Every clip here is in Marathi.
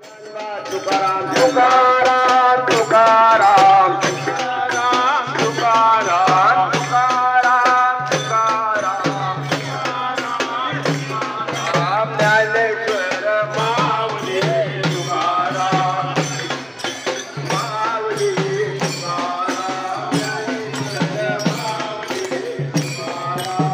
तुकाराम तुकाराम तुकाराम तुकाराम तुकाराम तुकाराम तुकाराम ज्ञानेश्वर माऊली तुकाराम माऊली तुकाराम ज्ञानेश्वर माऊली तुकाराम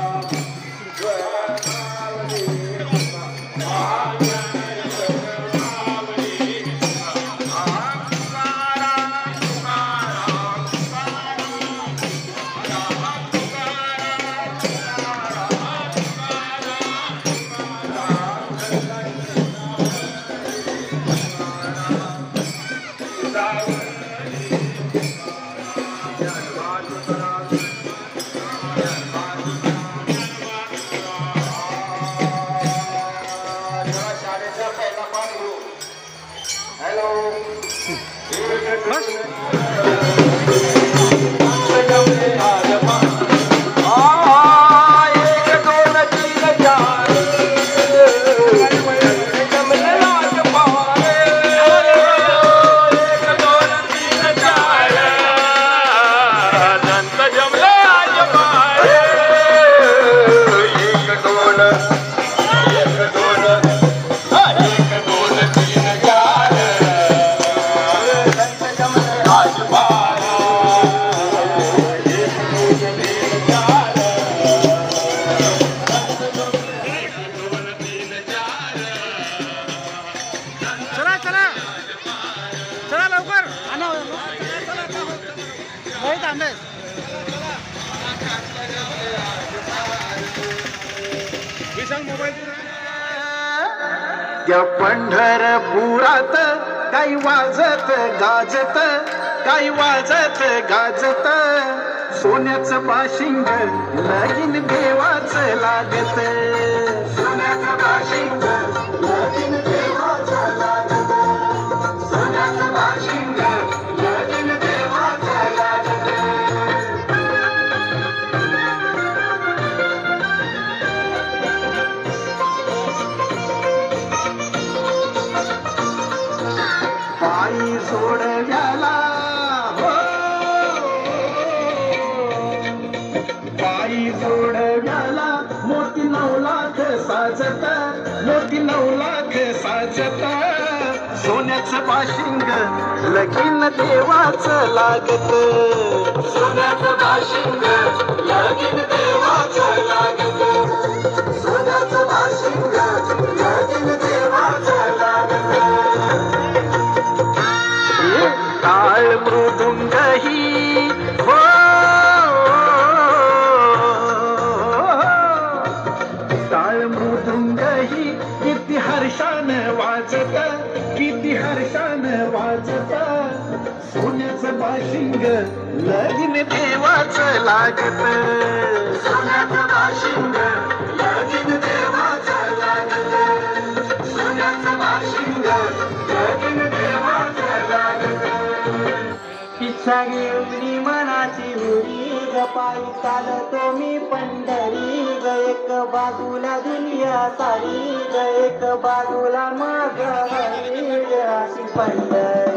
त्या पंढरपुरात काही वाजत गाजत, काही वाजत गाजत, सोन्याचं बाशिंग लगीन देवाचं लागत, सोन्याचं बाशिंग लगीन देवाचं लागत, सोन्याचं बाशिंग लगीन देवाचं लागत. पायी सोडव्याला हो, पायी सोडव्याला मोती 9 लाख साजत, मोती 9 लाख साजत, सोन्याचं बाशिंग लगीन देवाचं लागत, सोन्याचं बाशिंग लगीन देवाचं लागत, सोन्याचं बाशिंग लगीन देवाचं लागत. टाळ मृदुंग ही हो, टाळ मृदुंग ही किती हर्षान वाजत, किती हर्षान वाजत, सोन्याचं बाशिंग लगीन देवाचं लागत, सोन्याचं बाशिंग लगीन देवाचं लागत, सोन्याचं बाशिंग लगीन देवाचं लागत. इच्छा घेऊनी मनाची हुरी ग पायी चालतो मी पंढरी ग, एक बाजूला दुनिया सारी ग, एक बाजूला माझ हरी ग, अशी पंढरी.